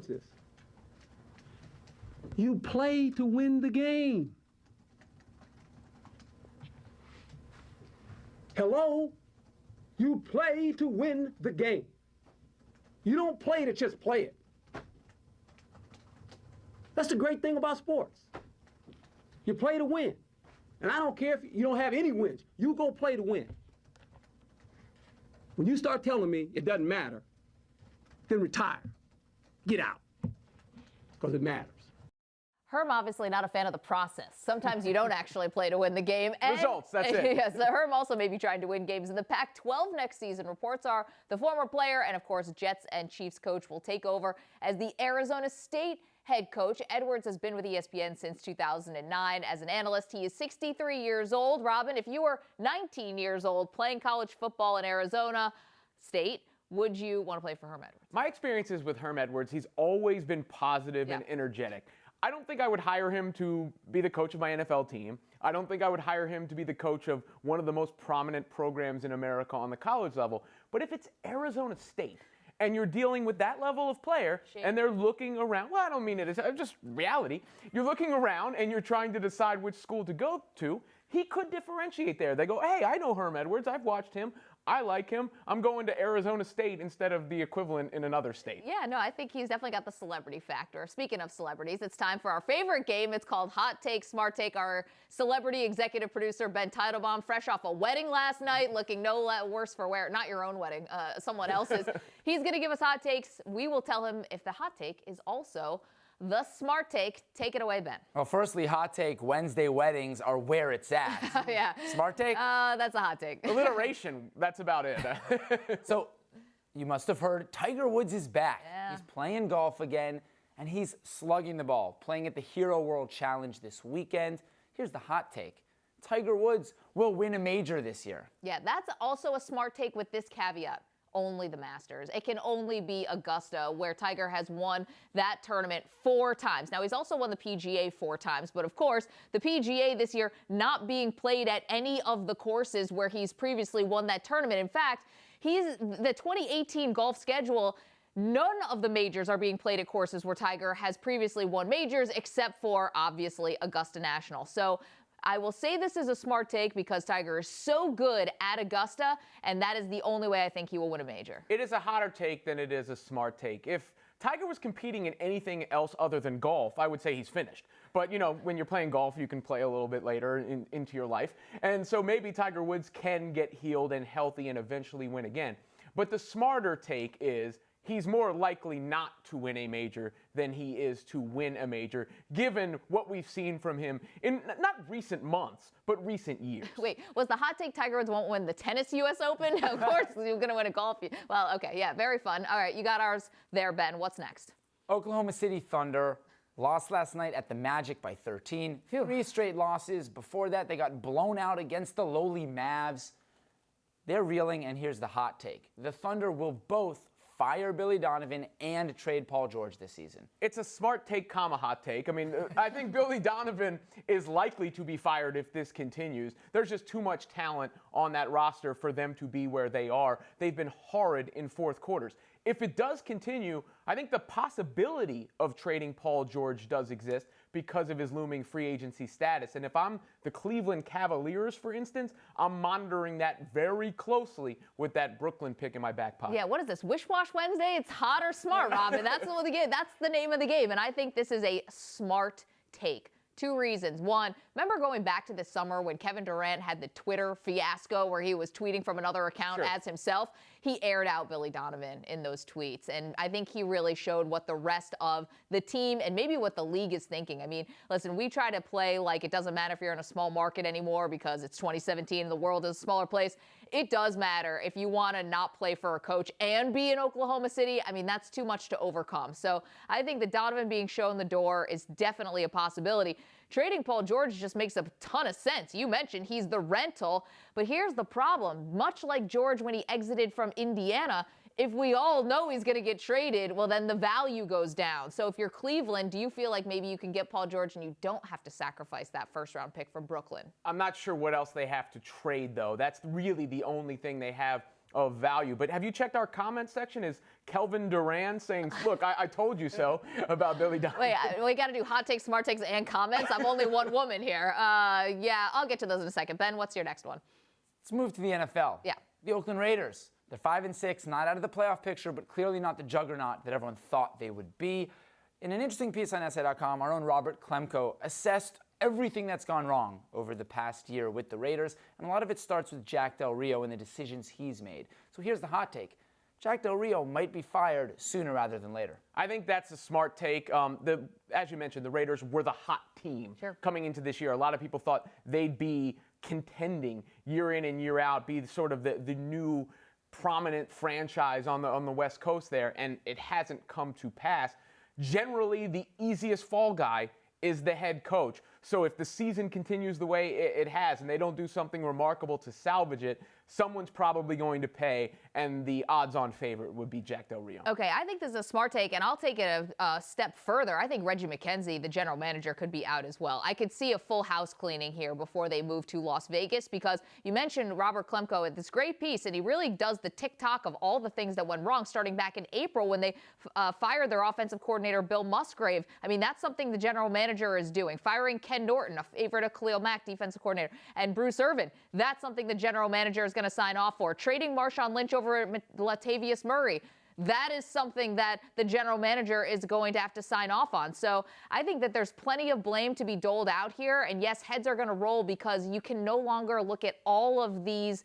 this. You play to win the game. Hello? You play to win the game. You don't play to just play it. That's the great thing about sports. You play to win. And I don't care if you don't have any wins. You go play to win. When you start telling me it doesn't matter, then retire. Get out. Because it matters. Herm obviously not a fan of the process. Sometimes you don't actually play to win the game. And results, that's it. Yes, Herm also may be trying to win games in the Pac-12 next season. Reports are the former player and, of course, Jets and Chiefs coach will take over as the Arizona State head coach. Edwards has been with ESPN since 2009 as an analyst. He is 63 years old. Robin, if you were 19 years old playing college football in Arizona State, would you want to play for Herm Edwards? My experiences with Herm Edwards, he's always been positive and energetic. I don't think I would hire him to be the coach of my NFL team. I don't think I would hire him to be the coach of one of the most prominent programs in America on the college level. But if it's Arizona State and you're dealing with that level of player and they're looking around, well, I don't mean it as just reality. You're looking around and you're trying to decide which school to go to. He could differentiate there. They go, hey, I know Herm Edwards. I've watched him. I like him. I'm going to Arizona State instead of the equivalent in another state. Yeah, no, I think he's definitely got the celebrity factor. Speaking of celebrities, it's time for our favorite game. It's called Hot Take, Smart Take. Our celebrity executive producer, Ben Teitelbaum, fresh off a wedding last night, looking no worse for wear. Not your own wedding, someone else's. He's going to give us hot takes. We will tell him if the hot take is also the smart take. Take it away, Ben. Well, firstly, hot take, Wednesday weddings are where it's at. Yeah. Smart take? That's a hot take. Alliteration, that's about it. So, you must have heard Tiger Woods is back. Yeah. He's playing golf again, and he's slugging the ball, playing at the Hero World Challenge this weekend. Here's the hot take. Tiger Woods will win a major this year. Yeah, that's also a smart take with this caveat. Only the Masters. It can only be Augusta, where Tiger has won that tournament 4 times. Now, he's also won the PGA 4 times, but of course, the PGA this year not being played at any of the courses where he's previously won that tournament. In fact, the 2018 golf schedule, none of the majors are being played at courses where Tiger has previously won majors, except for, obviously, Augusta National. So I will say this is a smart take because Tiger is so good at Augusta, and that is the only way I think he will win a major. It is a hotter take than it is a smart take. If Tiger was competing in anything else other than golf, I would say he's finished. But, you know, when you're playing golf, you can play a little bit later into your life. And so maybe Tiger Woods can get healed and healthy and eventually win again. But the smarter take is he's more likely not to win a major than he is to win a major, given what we've seen from him in not recent months, but recent years. Wait, was the hot take Tiger Woods won't win the tennis U.S. Open? Of course, you're going to win a golf. Well, okay, yeah, very fun. All right, you got ours there, Ben. What's next? Oklahoma City Thunder lost last night at the Magic by 13. 3 straight losses. Before that, they got blown out against the lowly Mavs. They're reeling, and here's the hot take. The Thunder will both fire Billy Donovan and trade Paul George this season. It's a smart take, hot take. I mean, I think Billy Donovan is likely to be fired if this continues. There's just too much talent on that roster for them to be where they are. They've been horrid in fourth quarters. If it does continue, I think the possibility of trading Paul George does exist because of his looming free agency status. And if I'm the Cleveland Cavaliers, for instance, I'm monitoring that very closely with that Brooklyn pick in my back pocket. Yeah, what is this, Wish Wash Wednesday? It's hot or smart, Robin. That's the name of the game. And I think this is a smart take. 2 reasons. One, remember going back to this summer when Kevin Durant had the Twitter fiasco where he was tweeting from another account as himself? He aired out Billy Donovan in those tweets, and I think he really showed what the rest of the team and maybe what the league is thinking. I mean, listen, we try to play like it doesn't matter if you're in a small market anymore because it's 2017 and the world is a smaller place. It does matter if you want to not play for a coach and be in Oklahoma City. I mean, that's too much to overcome. So I think that Donovan being shown the door is definitely a possibility. Trading Paul George just makes a ton of sense. You mentioned he's the rental, but here's the problem. Much like George when he exited from Indiana, if we all know he's going to get traded, well, then the value goes down. So if you're Cleveland, do you feel like maybe you can get Paul George and you don't have to sacrifice that first-round pick from Brooklyn? I'm not sure what else they have to trade, though. That's really the only thing they have of value. But have you checked our comment section? Is Kelvin Durant saying, look, I told you so about Billy Donovan? Wait, we got to do hot takes, smart takes, and comments. I'm only one woman here. Yeah, I'll get to those in a second. Ben, what's your next one? Let's move to the NFL. Yeah. The Oakland Raiders. They're 5-6, not out of the playoff picture, but clearly not the juggernaut that everyone thought they would be. In an interesting piece on SA.com, our own Robert Klemko assessed everything that's gone wrong over the past year with the Raiders, and a lot of it starts with Jack Del Rio and the decisions he's made. So here's the hot take. Jack Del Rio might be fired sooner rather than later. I think that's a smart take. As you mentioned, the Raiders were the hot team coming into this year. A lot of people thought they'd be contending year in and year out, be sort of the new prominent franchise on the West Coast there, and it hasn't come to pass. Generally, the easiest fall guy is the head coach. So if the season continues the way it has and they don't do something remarkable to salvage it, someone's probably going to pay, and the odds-on favorite would be Jack Del Rio. Okay, I think this is a smart take, and I'll take it a step further. I think Reggie McKenzie, the general manager, could be out as well. I could see a full house cleaning here before they move to Las Vegas, because you mentioned Robert Klemko at this great piece, and he really does the tick-tock of all the things that went wrong starting back in April when they fired their offensive coordinator, Bill Musgrave. I mean, that's something the general manager is doing. Firing Ken Norton, a favorite of Khalil Mack, defensive coordinator, and Bruce Irvin. That's something the general manager is going to sign off for. Trading Marshawn Lynch over at Latavius Murray, that is something that the general manager is going to have to sign off on. So I think that there's plenty of blame to be doled out here. And yes, heads are going to roll, because you can no longer look at all of these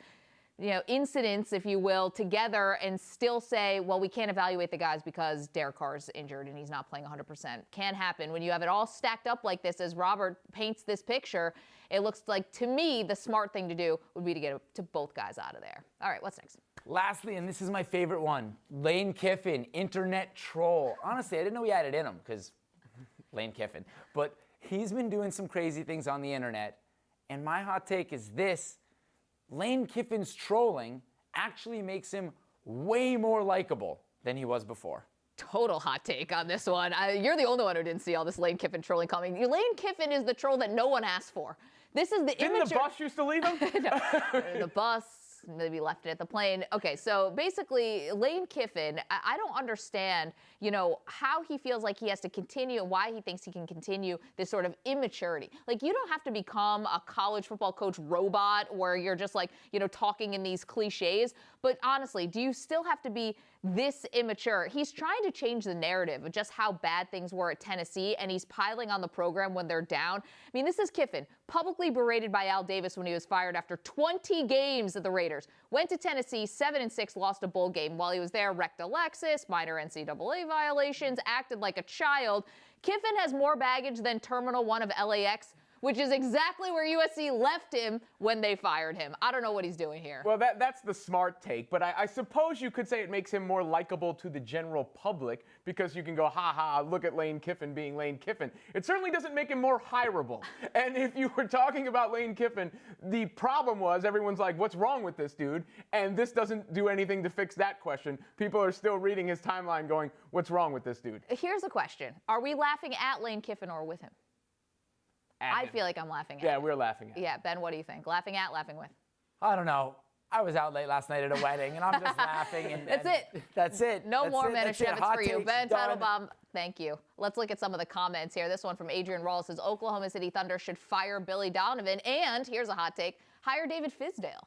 incidents, if you will, together and still say, well, we can't evaluate the guys because Derek Carr's injured and he's not playing 100%. Can't happen. When you have it all stacked up like this, as Robert paints this picture, it looks like, to me, the smart thing to do would be to get to both guys out of there. All right, what's next? Lastly, and this is my favorite one, Lane Kiffin, internet troll. Honestly, I didn't know he had it in him, because Lane Kiffin. But he's been doing some crazy things on the internet, and my hot take is this. Lane Kiffin's trolling actually makes him way more likable than he was before. Total hot take on this one. You're the only one who didn't see all this Lane Kiffin trolling coming. Lane Kiffin is the troll that no one asked for. This is the Didn't the bus used to leave him? No, the bus, maybe left it at the plane. Okay, so basically, Lane Kiffin, I don't understand, how he feels like he has to continue, why he thinks he can continue this sort of immaturity. Like, you don't have to become a college football coach robot where you're just like, talking in these cliches. But honestly, do you still have to be this immature? He's trying to change the narrative of just how bad things were at Tennessee, and he's piling on the program when they're down. I mean, this is Kiffin, publicly berated by Al Davis when he was fired after 20 games at the Raiders. Went to Tennessee, 7-6, lost a bowl game. While he was there, wrecked a Lexus, minor NCAA violations, acted like a child. Kiffin has more baggage than Terminal 1 of LAX, which is exactly where USC left him when they fired him. I don't know what he's doing here. Well, that's the smart take, but I suppose you could say it makes him more likable to the general public, because you can go, ha, look at Lane Kiffin being Lane Kiffin. It certainly doesn't make him more hireable. And if you were talking about Lane Kiffin, the problem was everyone's like, what's wrong with this dude? And this doesn't do anything to fix that question. People are still reading his timeline going, what's wrong with this dude? Here's the question. Are we laughing at Lane Kiffin or with him? I feel like I'm laughing at Yeah, him. we're laughing at Yeah, Ben, what do you think? Laughing at, laughing with? I don't know. I was out late last night at a wedding, and I'm just laughing. That's it. That's it. No more That's it. Manischewitz for you. Takes Ben done. Teitelbaum, thank you. Let's look at some of the comments here. This one from Adrian Rawls says, Oklahoma City Thunder should fire Billy Donovan. And here's a hot take, hire David Fizdale.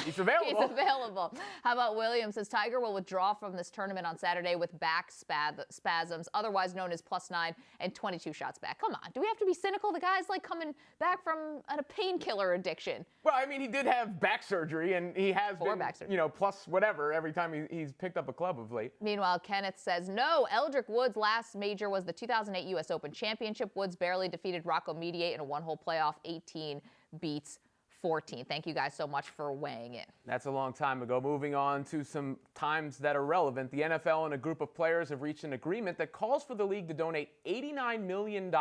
He's available. He's available. How about Williams says Tiger will withdraw from this tournament on Saturday with back spasms, otherwise known as +9 and 22 shots back. Come on, do we have to be cynical? The guy's like coming back from a painkiller addiction. Well, I mean, he did have back surgery, and he has been, back surgery. plus whatever every time he's picked up a club of late. Meanwhile, Kenneth says, no, Eldrick Woods' last major was the 2008 U.S. Open Championship. Woods barely defeated Rocco Mediate in a one-hole playoff. 18 beats 14. Thank you guys so much for weighing in. That's a long time ago. Moving on to some times that are relevant. The NFL and a group of players have reached an agreement that calls for the league to donate $89 million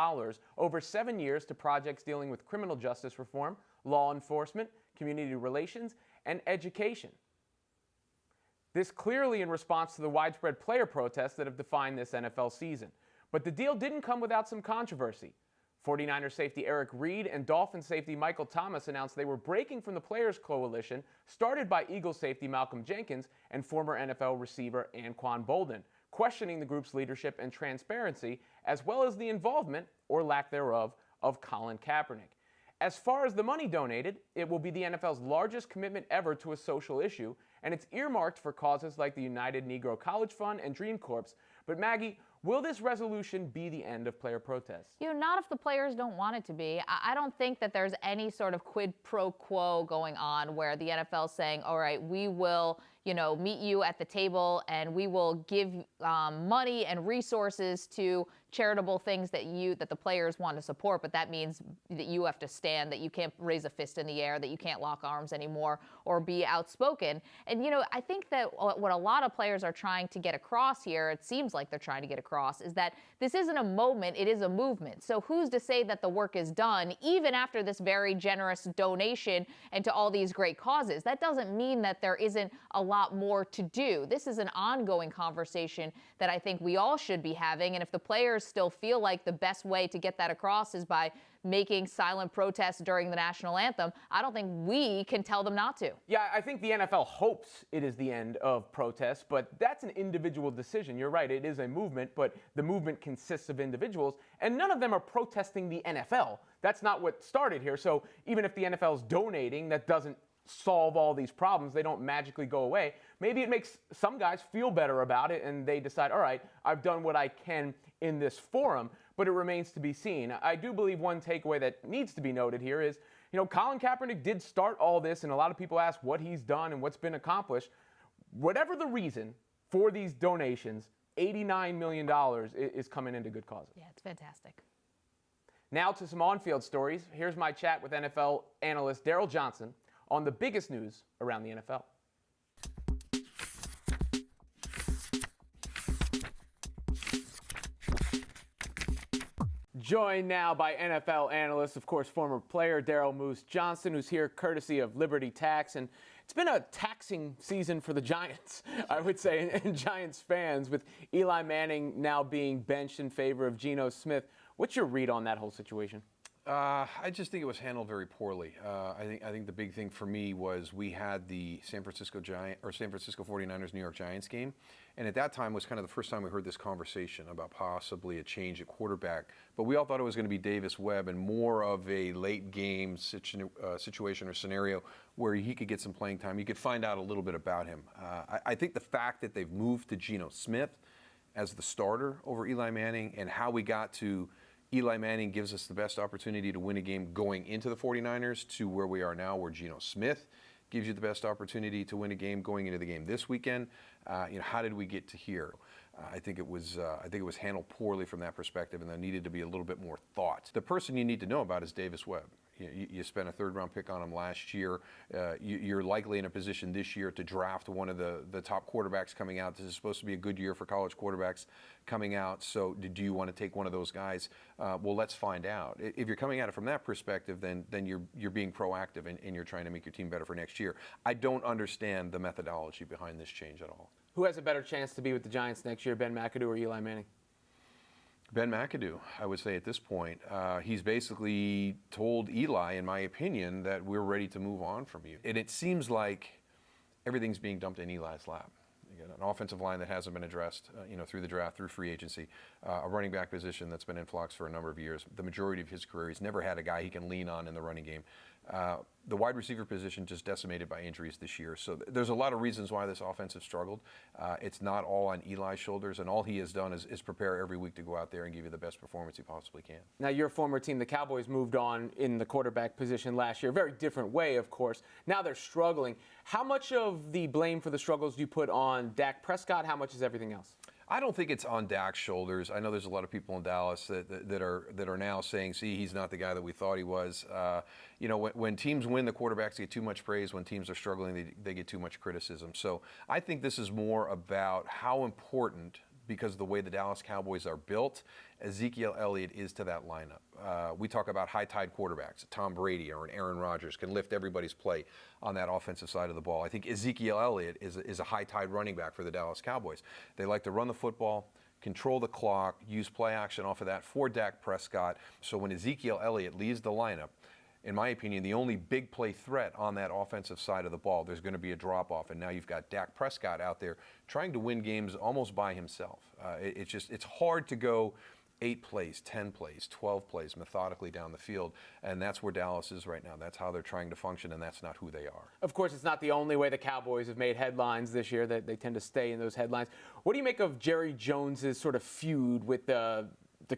over 7 years to projects dealing with criminal justice reform, law enforcement, community relations, and education. This clearly in response to the widespread player protests that have defined this NFL season. But the deal didn't come without some controversy. 49ers safety Eric Reed and Dolphins safety Michael Thomas announced they were breaking from the Players Coalition started by Eagles safety Malcolm Jenkins and former NFL receiver Anquan Boldin, questioning the group's leadership and transparency, as well as the involvement, or lack thereof, of Colin Kaepernick. As far as the money donated, it will be the NFL's largest commitment ever to a social issue, and it's earmarked for causes like the United Negro College Fund and Dream Corps. But Maggie, will this resolution be the end of player protests? Not if the players don't want it to be. I don't think that there's any sort of quid pro quo going on where the NFL is saying, all right, we will, meet you at the table and we will give money and resources to charitable things that the players want to support, but that means that you have to stand, that you can't raise a fist in the air, that you can't lock arms anymore or be outspoken. And, I think that what a lot of players are trying to get across here, it seems like they're trying to get across, is that this isn't a moment, it is a movement. So who's to say that the work is done, even after this very generous donation and to all these great causes? That doesn't mean that there isn't a lot more to do. This is an ongoing conversation that I think we all should be having. And if the players still feel like the best way to get that across is by making silent protests during the national anthem, I don't think we can tell them not to. Yeah, I think the NFL hopes it is the end of protests, but that's an individual decision. You're right, it is a movement, but the movement consists of individuals, and none of them are protesting the NFL. That's not what started here. So even if the NFL is donating, that doesn't solve all these problems. They don't magically go away. Maybe it makes some guys feel better about it and they decide, all right, I've done what I can in this forum, but it remains to be seen. I do believe one takeaway that needs to be noted here is, Colin Kaepernick did start all this, and a lot of people ask what he's done and what's been accomplished. Whatever the reason for these donations, $89 million is coming into good causes. Yeah, it's fantastic. Now to some on-field stories. Here's my chat with NFL analyst Darrell Johnson on the biggest news around the NFL. Joined now by NFL analyst, of course, former player Daryl Moose Johnston, who's here courtesy of Liberty Tax. And it's been a taxing season for the Giants, I would say, and Giants fans, with Eli Manning now being benched in favor of Geno Smith. What's your read on that whole situation? I just think it was handled very poorly. I think the big thing for me was we had the San Francisco 49ers New York Giants game, and at that time was kind of the first time we heard this conversation about possibly a change at quarterback. But we all thought it was going to be Davis Webb and more of a late game situation or scenario where he could get some playing time. You could find out a little bit about him. I think the fact that they've moved to Geno Smith as the starter over Eli Manning and how we got to Eli Manning gives us the best opportunity to win a game going into the 49ers to where we are now, where Geno Smith gives you the best opportunity to win a game going into the game this weekend. How did we get to here? I think it was handled poorly from that perspective, and there needed to be a little bit more thought. The person you need to know about is Davis Webb. You spent a third-round pick on him last year. You're likely in a position this year to draft one of the top quarterbacks coming out. This is supposed to be a good year for college quarterbacks coming out. So do you want to take one of those guys? Well, let's find out. If you're coming at it from that perspective, then you're being proactive and you're trying to make your team better for next year. I don't understand the methodology behind this change at all. Who has a better chance to be with the Giants next year, Ben McAdoo or Eli Manning? Ben McAdoo, I would say at this point. He's basically told Eli, in my opinion, that we're ready to move on from you. And it seems like everything's being dumped in Eli's lap. You got an offensive line that hasn't been addressed, through the draft, through free agency, a running back position that's been in flux for a number of years. The majority of his career, he's never had a guy he can lean on in the running game. The wide receiver position just decimated by injuries this year. So there's a lot of reasons why this offense has struggled. It's not all on Eli's shoulders, and all he has done is prepare every week to go out there and give you the best performance he possibly can. Now, your former team, the Cowboys, moved on in the quarterback position last year. Very different way, of course. Now they're struggling. How much of the blame for the struggles do you put on Dak Prescott? How much is everything else? I don't think it's on Dak's shoulders. I know there's a lot of people in Dallas that are now saying, see, he's not the guy that we thought he was. When teams win, the quarterbacks get too much praise. When teams are struggling, they get too much criticism. So I think this is more about how important, because of the way the Dallas Cowboys are built, Ezekiel Elliott is to that lineup. We talk about high-tide quarterbacks. Tom Brady or an Aaron Rodgers can lift everybody's play on that offensive side of the ball. I think Ezekiel Elliott is a high-tide running back for the Dallas Cowboys. They like to run the football, control the clock, use play action off of that for Dak Prescott. So when Ezekiel Elliott leaves the lineup, in my opinion, the only big play threat on that offensive side of the ball, there's going to be a drop-off. And now you've got Dak Prescott out there trying to win games almost by himself. It's hard to go 8 plays, 10 plays, 12 plays methodically down the field, and that's where Dallas is right now. That's how they're trying to function, and that's not who they are. Of course, it's not the only way the Cowboys have made headlines this year. That they tend to stay in those headlines. What do you make of Jerry Jones's sort of feud with the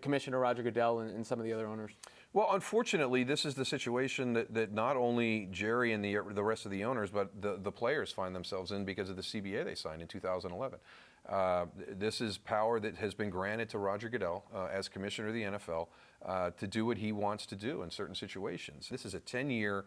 commissioner, Roger Goodell, and some of the other owners? Well, unfortunately, this is the situation that not only Jerry and the rest of the owners, but the players find themselves in because of the CBA they signed in 2011. This is power that has been granted to Roger Goodell as commissioner of the NFL to do what he wants to do in certain situations. This is a 10-year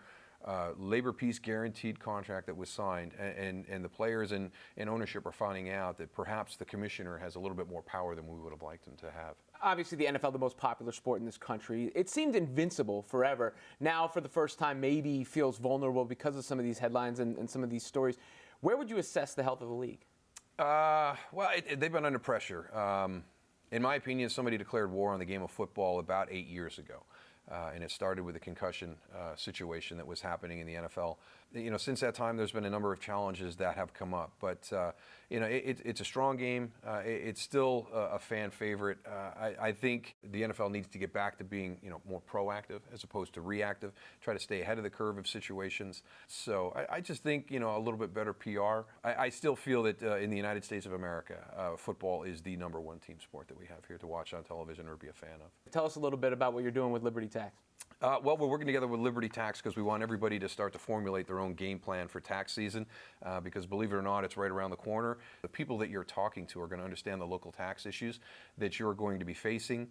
labor peace guaranteed contract that was signed, and the players and ownership are finding out that perhaps the commissioner has a little bit more power than we would have liked him to have. Obviously, the NFL, the most popular sport in this country, it seemed invincible forever. Now, for the first time, maybe feels vulnerable because of some of these headlines and some of these stories. Where would you assess the health of the league? They've been under pressure. In my opinion, somebody declared war on the game of football about 8 years ago. And it started with the concussion situation that was happening in the NFL. Since that time, there's been a number of challenges that have come up. But, it's a strong game. It's still a fan favorite. I think the NFL needs to get back to being, more proactive as opposed to reactive, try to stay ahead of the curve of situations. So I just think, a little bit better PR. I still feel that in the United States of America, football is the #1 team sport that we have here to watch on television or be a fan of. Tell us a little bit about what you're doing with Liberty Tax. Well, we're working together with Liberty Tax because we want everybody to start to formulate their own game plan for tax season because, believe it or not, it's right around the corner. The people that you're talking to are going to understand the local tax issues that you're going to be facing.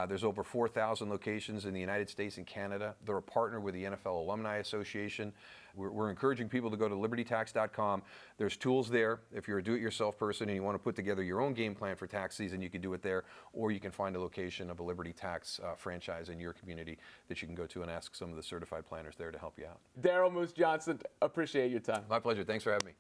There's over 4,000 locations in the United States and Canada. They're a partner with the NFL Alumni Association. We're encouraging people to go to libertytax.com. There's tools there. If you're a do-it-yourself person and you want to put together your own game plan for tax season, you can do it there, or you can find a location of a Liberty Tax franchise in your community that you can go to and ask some of the certified planners there to help you out. Daryl Moose Johnston, appreciate your time. My pleasure. Thanks for having me.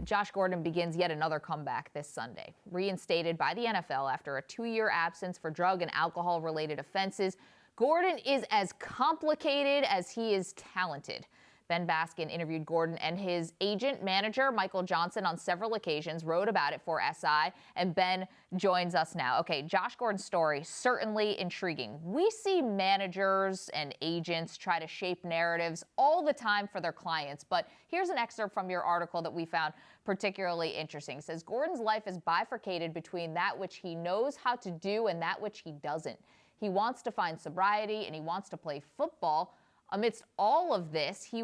Josh Gordon begins yet another comeback this Sunday. Reinstated by the NFL after a 2-year absence for drug and alcohol-related offenses, Gordon is as complicated as he is talented. Ben Baskin interviewed Gordon and his agent manager, Michael Johnson, on several occasions, wrote about it for SI, and Ben joins us now. Okay, Josh Gordon's story, certainly intriguing. We see managers and agents try to shape narratives all the time for their clients, but here's an excerpt from your article that we found particularly interesting. It says, Gordon's life is bifurcated between that which he knows how to do and that which he doesn't. He wants to find sobriety and he wants to play football. Amidst all of this, he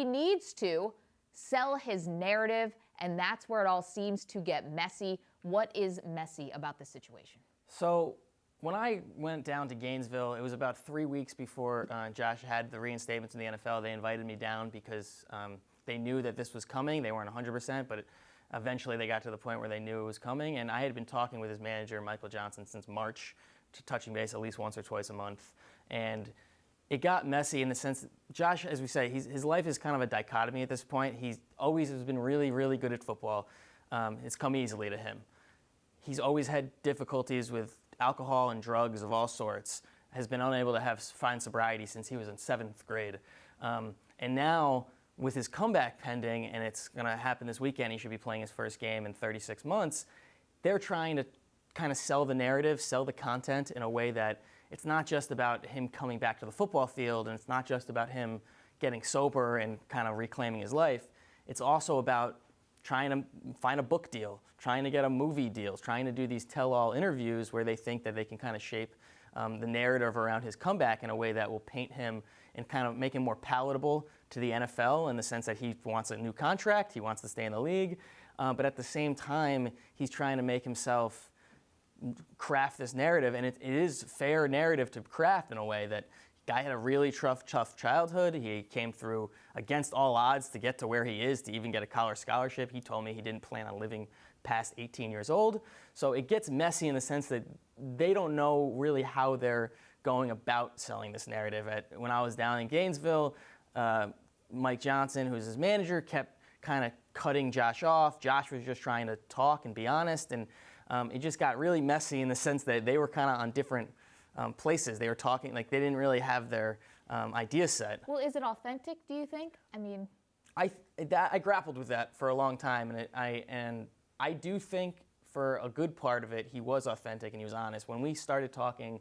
needs to sell his narrative, and that's where it all seems to get messy. What is messy about the situation? So when I went down to Gainesville, it was about 3 weeks before Josh had the reinstatement in the NFL. They invited me down because they knew that this was coming. They weren't 100%, but eventually they got to the point where they knew it was coming. And I had been talking with his manager, Michael Johnson, since March, touching base at least once or twice a month. And it got messy in the sense that Josh, as we say, his life is kind of a dichotomy at this point. He always has been really, really good at football. It's come easily to him. He's always had difficulties with alcohol and drugs of all sorts, has been unable to find sobriety since he was in 7th grade. And now, with his comeback pending, and it's going to happen this weekend, he should be playing his first game in 36 months, they're trying to kind of sell the narrative, sell the content in a way that it's not just about him coming back to the football field, and it's not just about him getting sober and kind of reclaiming his life. It's also about trying to find a book deal, trying to get a movie deal, trying to do these tell-all interviews where they think that they can kind of shape the narrative around his comeback in a way that will paint him and kind of make him more palatable to the NFL in the sense that he wants a new contract, he wants to stay in the league, but at the same time, he's trying to make himself craft this narrative, and it is fair narrative to craft in a way that guy had a really tough childhood. He came through against all odds to get to where he is, to even get a college scholarship. He told me he didn't plan on living past 18 years old. So it gets messy in the sense that they don't know really how they're going about selling this narrative. When I was down in Gainesville, Mike Johnson, who's his manager, kept kind of cutting Josh off. Josh was just trying to talk and be honest, and it just got really messy in the sense that they were kind of on different places. They were talking like they didn't really have their idea set. Well, is it authentic, do you think? I mean, I grappled with that for a long time, and I do think for a good part of it, he was authentic and he was honest. When we started talking,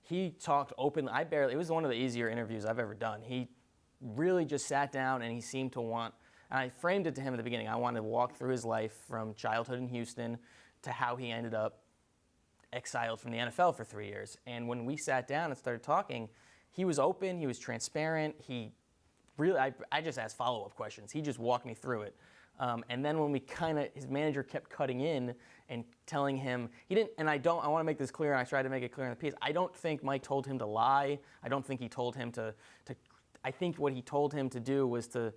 he talked openly. It was one of the easier interviews I've ever done. He really just sat down and he seemed to want, and I framed it to him at the beginning. I wanted to walk through his life from childhood in Houston to how he ended up exiled from the NFL for 3 years. And when we sat down and started talking, he was open, he was transparent, I just asked follow-up questions. He just walked me through it. And then when his manager kept cutting in and telling him, I want to make this clear, and I tried to make it clear in the piece, I don't think Mike told him to lie. I don't think he told him I think what he told him to do was to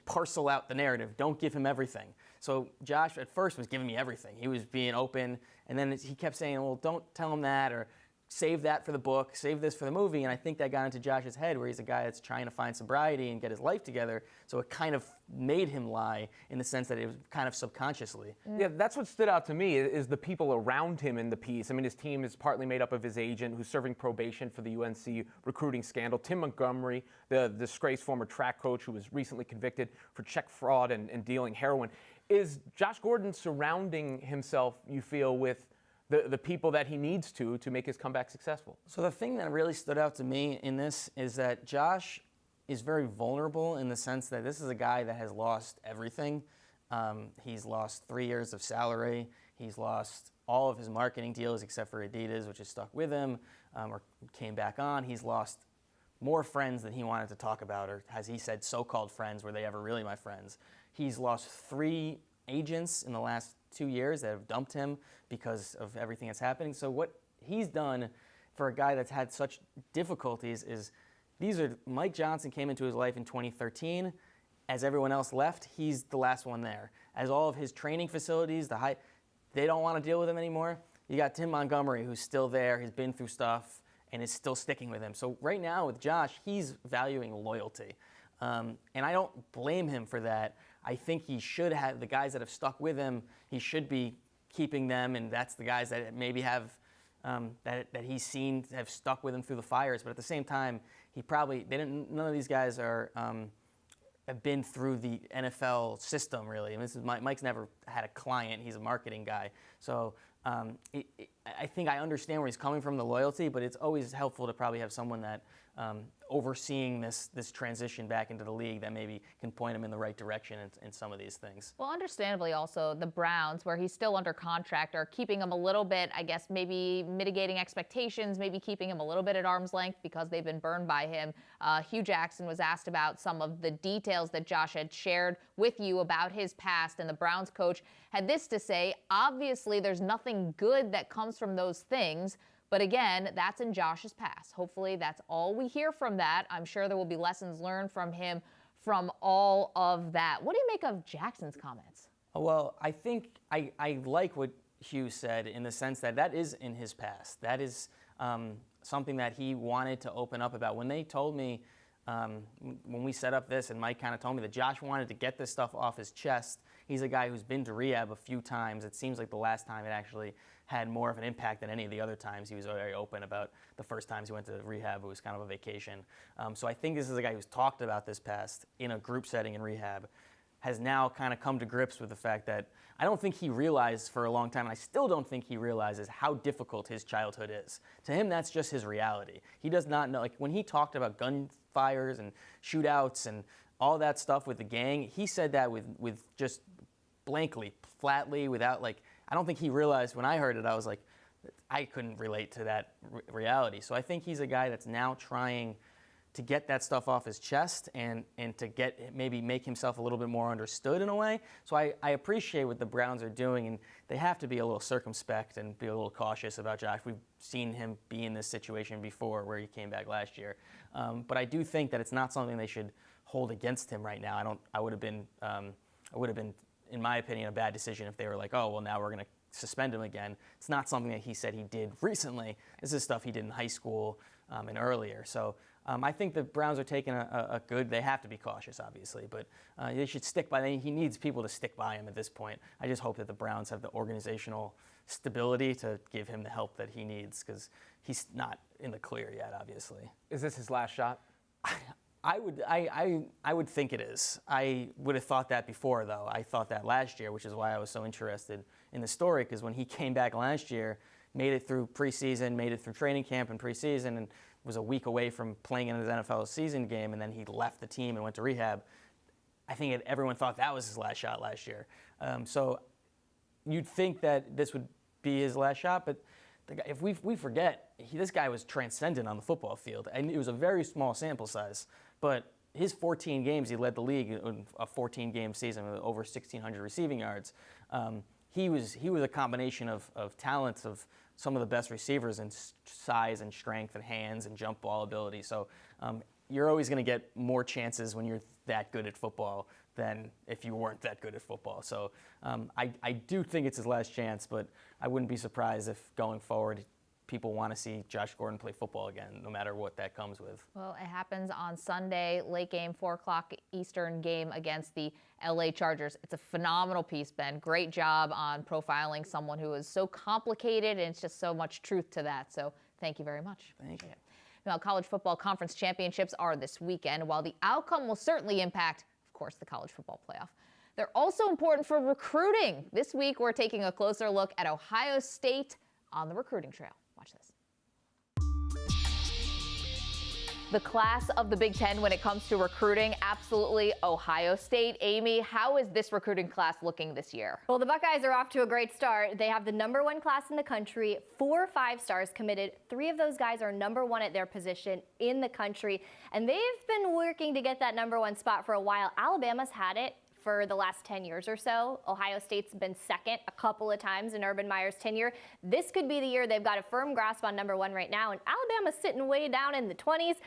parcel out the narrative. Don't give him everything. So Josh at first was giving me everything. He was being open, and then he kept saying, well, don't tell him that, or save that for the book, save this for the movie. And I think that got into Josh's head, where he's a guy that's trying to find sobriety and get his life together. So it kind of made him lie in the sense that it was kind of subconsciously. Yeah, that's what stood out to me is the people around him in the piece. I mean, his team is partly made up of his agent, who's serving probation for the UNC recruiting scandal. Tim Montgomery, the disgraced former track coach who was recently convicted for check fraud and dealing heroin. Is Josh Gordon surrounding himself, you feel, with the people that he needs to make his comeback successful? So the thing that really stood out to me in this is that Josh is very vulnerable in the sense that this is a guy that has lost everything. He's lost 3 years of salary. He's lost all of his marketing deals except for Adidas, which has stuck with him or came back on. He's lost more friends than he wanted to talk about, or as he said, so-called friends. Were they ever really my friends? He's lost 3 agents in the last 2 years that have dumped him because of everything that's happening. So what he's done for a guy that's had such difficulties is Mike Johnson came into his life in 2013. As everyone else left, he's the last one there. As all of his training facilities, they don't want to deal with him anymore. You got Tim Montgomery, who's still there, has been through stuff, and is still sticking with him. So right now with Josh, he's valuing loyalty. And I don't blame him for that. I think he should have, the guys that have stuck with him, he should be keeping them, and that's the guys that maybe have, that he's seen have stuck with him through the fires. But at the same time, none of these guys have been through the NFL system, really. I mean, Mike's never had a client. He's a marketing guy. So I think I understand where he's coming from, the loyalty, but it's always helpful to probably have someone that overseeing this transition back into the league that maybe can point him in the right direction in some of these things. well, understandably also the Browns, where he's still under contract, are keeping him a little bit, I guess, maybe mitigating expectations, maybe keeping him a little bit at arm's length because they've been burned by him. Hugh Jackson was asked about some of the details that Josh had shared with you about his past, and the Browns coach had this to say: obviously there's nothing good that comes from those things, but again, that's in Josh's past. Hopefully that's all we hear from that. I'm sure there will be lessons learned from him from all of that. What do you make of Jackson's comments? Well, I think I like what Hugh said in the sense that is in his past. That is something that he wanted to open up about. When they told me, when we set up this, and Mike kind of told me that Josh wanted to get this stuff off his chest. He's a guy who's been to rehab a few times. It seems like the last time it actually had more of an impact than any of the other times. He was very open about the first times he went to rehab. It was kind of a vacation. So I think this is a guy who's talked about this past in a group setting in rehab, has now kind of come to grips with the fact that I don't think he realized for a long time, and I still don't think he realizes how difficult his childhood is. To him, that's just his reality. He does not know, like when he talked about gunfires and shootouts and all that stuff with the gang, he said that with just blankly, flatly, without I don't think he realized. When I heard it, I was like, I couldn't relate to that reality. So I think he's a guy that's now trying to get that stuff off his chest and to maybe make himself a little bit more understood in a way. So I appreciate what the Browns are doing, and they have to be a little circumspect and be a little cautious about Josh. We've seen him be in this situation before where he came back last year. But I do think that it's not something they should hold against him right now. I would have been, in my opinion, a bad decision if they were like, oh, well, now we're going to suspend him again. It's not something that he said he did recently. This is stuff he did in high school and earlier. So I think the Browns are taking a good. They have to be cautious, obviously, but they should stick by. He needs people to stick by him at this point. I just hope that the Browns have the organizational stability to give him the help that he needs, because he's not in the clear yet, obviously. Is this his last shot? I would think it is. I would have thought that before, though. I thought that last year, which is why I was so interested in the story, because when he came back last year, made it through preseason, made it through training camp and preseason, and was a week away from playing in his NFL season game, and then he left the team and went to rehab. I think everyone thought that was his last shot last year. So you'd think that this would be his last shot, but if we forget, this guy was transcendent on the football field, and it was a very small sample size. But his 14 games, he led the league in a 14-game season with over 1,600 receiving yards. He was a combination of talents of some of the best receivers in size and strength and hands and jump ball ability. So you're always going to get more chances when you're that good at football than if you weren't that good at football. So I do think it's his last chance, but I wouldn't be surprised if going forward people want to see Josh Gordon play football again, no matter what that comes with. Well, it happens on Sunday, late game, 4 o'clock Eastern game against the LA Chargers. It's a phenomenal piece, Ben. Great job on profiling someone who is so complicated, and it's just so much truth to that. So thank you very much. Thank you. Now, college football conference championships are this weekend. While the outcome will certainly impact, of course, the college football playoff, they're also important for recruiting. This week, we're taking a closer look at Ohio State on the recruiting trail. Watch this. The class of the Big Ten when it comes to recruiting, absolutely Ohio State. Amy, how is this recruiting class looking this year? Well, the Buckeyes are off to a great start. They have the #1 class in the country, 4 5-stars committed. 3 of those guys are #1 at their position in the country, and they've been working to get that #1 spot for a while. Alabama's had it for the last 10 years or so. Ohio State's been second a couple of times in Urban Meyer's tenure. This could be the year they've got a firm grasp on #1 right now, and Alabama's sitting way down in the 20s.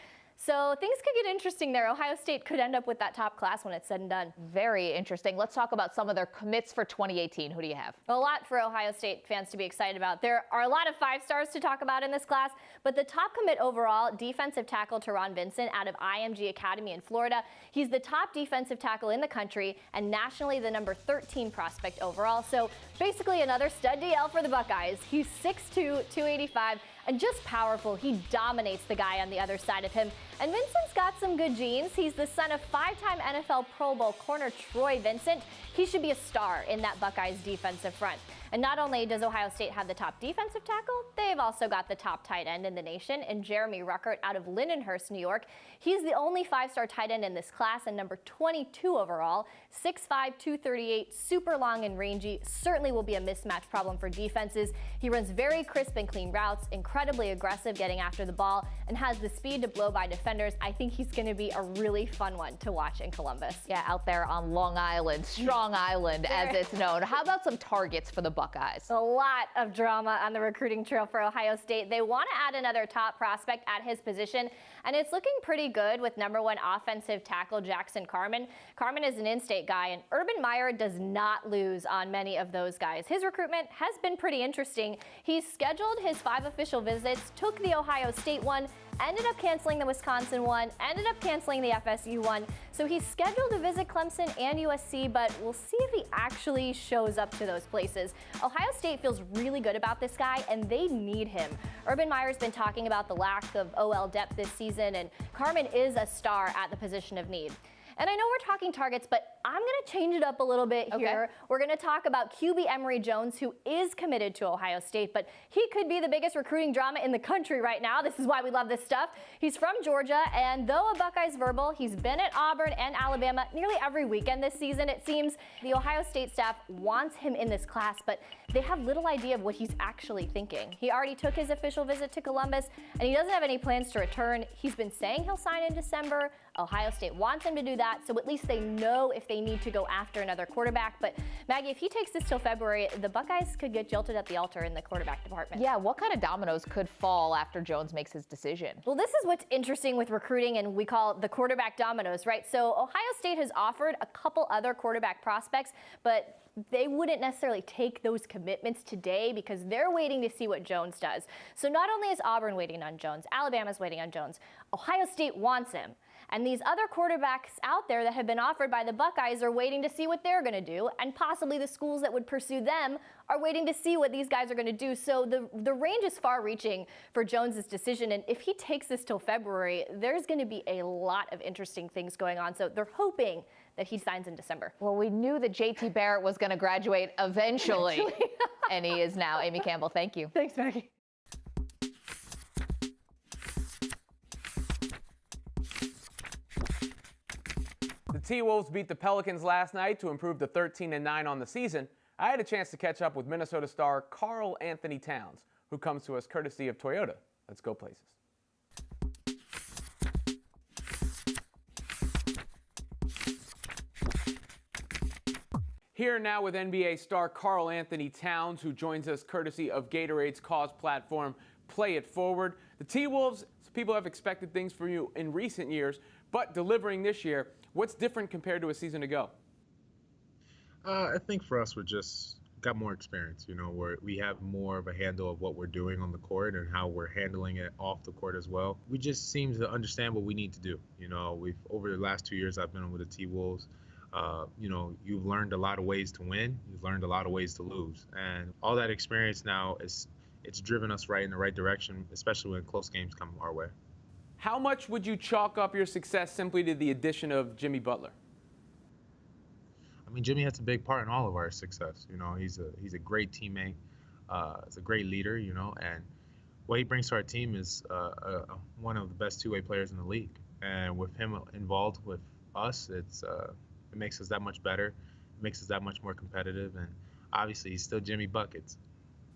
So things could get interesting there. Ohio State could end up with that top class when it's said and done. Very interesting. Let's talk about some of their commits for 2018. Who do you have? A lot for Ohio State fans to be excited about. There are a lot of 5-stars to talk about in this class, but the top commit overall, defensive tackle Teron Vincent out of IMG Academy in Florida. He's the top defensive tackle in the country and nationally the number 13 prospect overall. So basically another stud DL for the Buckeyes. He's 6'2", 285, and just powerful. He dominates the guy on the other side of him. And Vincent's got some good genes. He's the son of 5-time NFL Pro Bowl corner Troy Vincent. He should be a star in that Buckeyes defensive front. And not only does Ohio State have the top defensive tackle, they've also got the top tight end in the nation in Jeremy Ruckert out of Lindenhurst, New York. He's the only 5-star tight end in this class and number 22 overall. 6'5", 238, super long and rangy. Certainly will be a mismatch problem for defenses. He runs very crisp and clean routes, incredibly aggressive getting after the ball, and has the speed to blow by defenders. I think he's going to be a really fun one to watch in Columbus. Yeah, out there on Long Island, Strong Island as it's known. How about some targets for the Buckeyes? A lot of drama on the recruiting trail for Ohio State. They want to add another top prospect at his position, and it's looking pretty good with #1 offensive tackle Jackson Carman. Carman is an in-state guy, and Urban Meyer does not lose on many of those guys. His recruitment has been pretty interesting. He's scheduled his 5 official visits, took the Ohio State one, ended up canceling the Wisconsin one, ended up canceling the FSU one. So he's scheduled to visit Clemson and USC, but we'll see if he actually shows up to those places. Ohio State feels really good about this guy, and they need him. Urban Meyer's been talking about the lack of OL depth this season, and Carman is a star at the position of need. And I know we're talking targets, but I'm going to change it up a little bit here. Okay. We're going to talk about QB Emory Jones, who is committed to Ohio State, but he could be the biggest recruiting drama in the country right now. This is why we love this stuff. He's from Georgia, and though a Buckeyes verbal, he's been at Auburn and Alabama nearly every weekend this season, it seems. The Ohio State staff wants him in this class, but they have little idea of what he's actually thinking. He already took his official visit to Columbus, and he doesn't have any plans to return. He's been saying he'll sign in December. Ohio State wants him to do that, so at least they know if they need to go after another quarterback. But Maggie, if he takes this till February, the Buckeyes could get jilted at the altar in the quarterback department. Yeah, what kind of dominoes could fall after Jones makes his decision? Well, this is what's interesting with recruiting, and we call the quarterback dominoes, right? So Ohio State has offered a couple other quarterback prospects, but they wouldn't necessarily take those commitments today because they're waiting to see what Jones does. So not only is Auburn waiting on Jones, Alabama's waiting on Jones, Ohio State wants him. And these other quarterbacks out there that have been offered by the Buckeyes are waiting to see what they're going to do, and possibly the schools that would pursue them are waiting to see what these guys are going to do. So the range is far-reaching for Jones's decision, and if he takes this till February, there's going to be a lot of interesting things going on. So they're hoping that he signs in December. Well, we knew that JT Barrett was going to graduate eventually, and he is now. Amy Campbell, thank you. Thanks, Maggie. The T-Wolves beat the Pelicans last night to improve to 13-9 on the season. I had a chance to catch up with Minnesota star Karl-Anthony Towns, who comes to us courtesy of Toyota. Let's go places. Here now with NBA star Karl-Anthony Towns, who joins us courtesy of Gatorade's cause platform, Play It Forward. The T-Wolves, people have expected things from you in recent years, but delivering this year, what's different compared to a season ago? I think for us, we're just got more experience, where we have more of a handle of what we're doing on the court and how we're handling it off the court as well. We just seem to understand what we need to do. We've over the last 2 years I've been with the T-Wolves. You've learned a lot of ways to win. You've learned a lot of ways to lose. And all that experience now it's driven us right in the right direction, especially when close games come our way. How much would you chalk up your success simply to the addition of Jimmy Butler? I mean, Jimmy has a big part in all of our success. He's a great teammate. He's a great leader, and what he brings to our team is one of the best two-way players in the league. And with him involved with us, it makes us that much better. It makes us that much more competitive. And obviously, he's still Jimmy Buckets.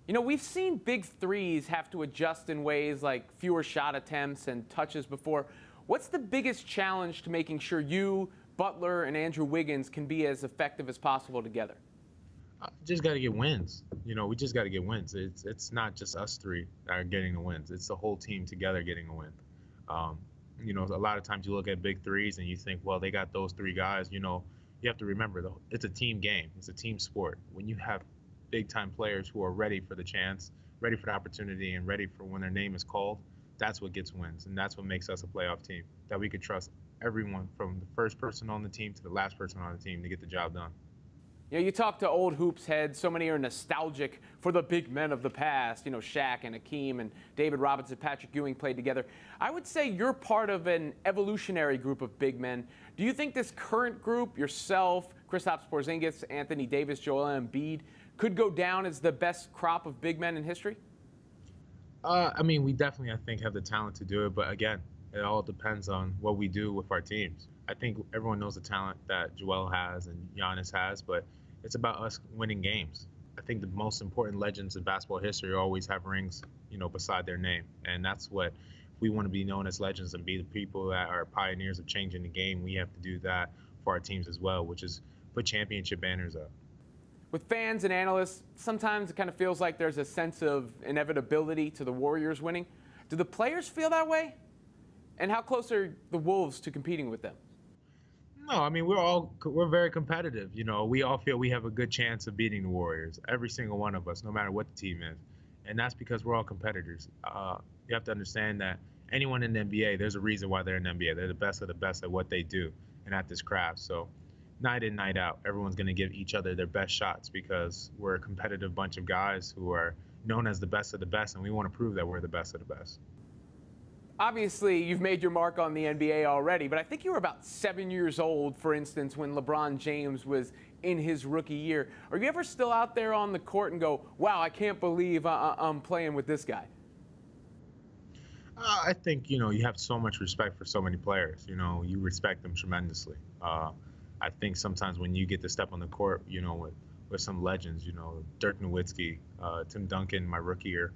We've seen big threes have to adjust in ways like fewer shot attempts and touches before. What's the biggest challenge to making sure you, Butler, and Andrew Wiggins can be as effective as possible together? Just got to get wins. We just got to get wins. It's not just us three that are getting the wins. It's the whole team together getting a win. A lot of times you look at big threes and you think, well, they got those three guys. You have to remember, though, it's a team game. It's a team sport. When you have big-time players who are ready for the chance, ready for the opportunity, and ready for when their name is called, that's what gets wins, and that's what makes us a playoff team, that we could trust everyone from the first person on the team to the last person on the team to get the job done. You talk to old hoops heads, so many are nostalgic for the big men of the past. Shaq and Hakeem and David Robinson, Patrick Ewing played together. I would say you're part of an evolutionary group of big men. Do you think this current group, yourself, Kristaps Porzingis, Anthony Davis, Joel Embiid, could go down as the best crop of big men in history? We definitely, I think, have the talent to do it. But again, it all depends on what we do with our teams. I think everyone knows the talent that Joel has and Giannis has, but it's about us winning games. I think the most important legends in basketball history always have rings, beside their name. And that's what, if we want to be known as legends and be the people that are pioneers of changing the game, we have to do that for our teams as well, which is put championship banners up. With fans and analysts, sometimes it kind of feels like there's a sense of inevitability to the Warriors winning. Do the players feel that way? And how close are the Wolves to competing with them? No, we're very competitive. We all feel we have a good chance of beating the Warriors, every single one of us, no matter what the team is. And that's because we're all competitors. You have to understand that anyone in the NBA, there's a reason why they're in the NBA. They're the best of the best at what they do and at this craft. So night in, night out, everyone's going to give each other their best shots because we're a competitive bunch of guys who are known as the best of the best, and we want to prove that we're the best of the best. Obviously, you've made your mark on the NBA already, but I think you were about 7 years old, for instance, when LeBron James was in his rookie year. Are you ever still out there on the court and go, wow, I can't believe I'm playing with this guy? I think, you have so much respect for so many players. You respect them tremendously. I think sometimes when you get to step on the court, with some legends, Dirk Nowitzki, Tim Duncan, my rookie year,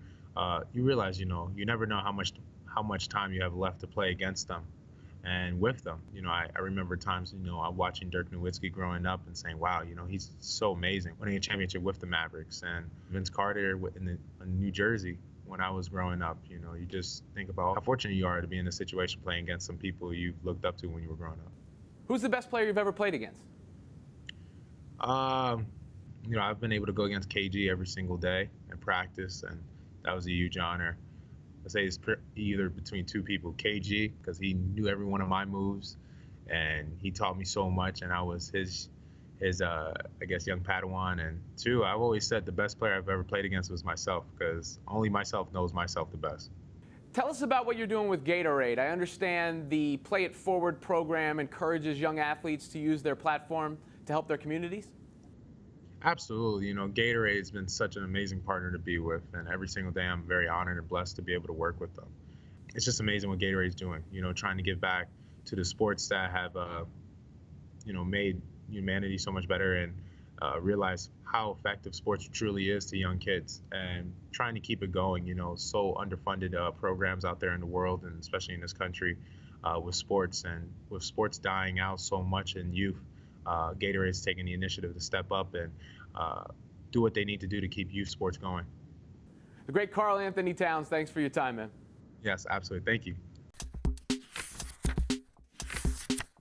you realize, you never know how much time you have left to play against them. and with them. I remember times, I'm watching Dirk Nowitzki growing up and saying, wow, he's so amazing, winning a championship with the Mavericks, and Vince Carter in New Jersey when I was growing up. You just think about how fortunate you are to be in a situation playing against some people you looked up to when you were growing up. Who's the best player you've ever played against? I've been able to go against KG every single day in practice, and that was a huge honor. I say it's either between two people, KG, because he knew every one of my moves, and he taught me so much, and I was his I guess, young Padawan. And two, I've always said the best player I've ever played against was myself, because only myself knows myself the best. Tell us about what you're doing with Gatorade. I understand the Play It Forward program encourages young athletes to use their platform to help their communities. Absolutely. Gatorade's been such an amazing partner to be with, and every single day I'm very honored and blessed to be able to work with them. It's just amazing what Gatorade's doing, trying to give back to the sports that have, made humanity so much better, and realize how effective sports truly is to young kids, and trying to keep it going. So underfunded programs out there in the world, and especially in this country, with sports, and with sports dying out so much in youth. Gatorade's taking the initiative to step up and do what they need to do to keep youth sports going. The great Karl-Anthony Towns, thanks for your time, man. Yes, absolutely. Thank you.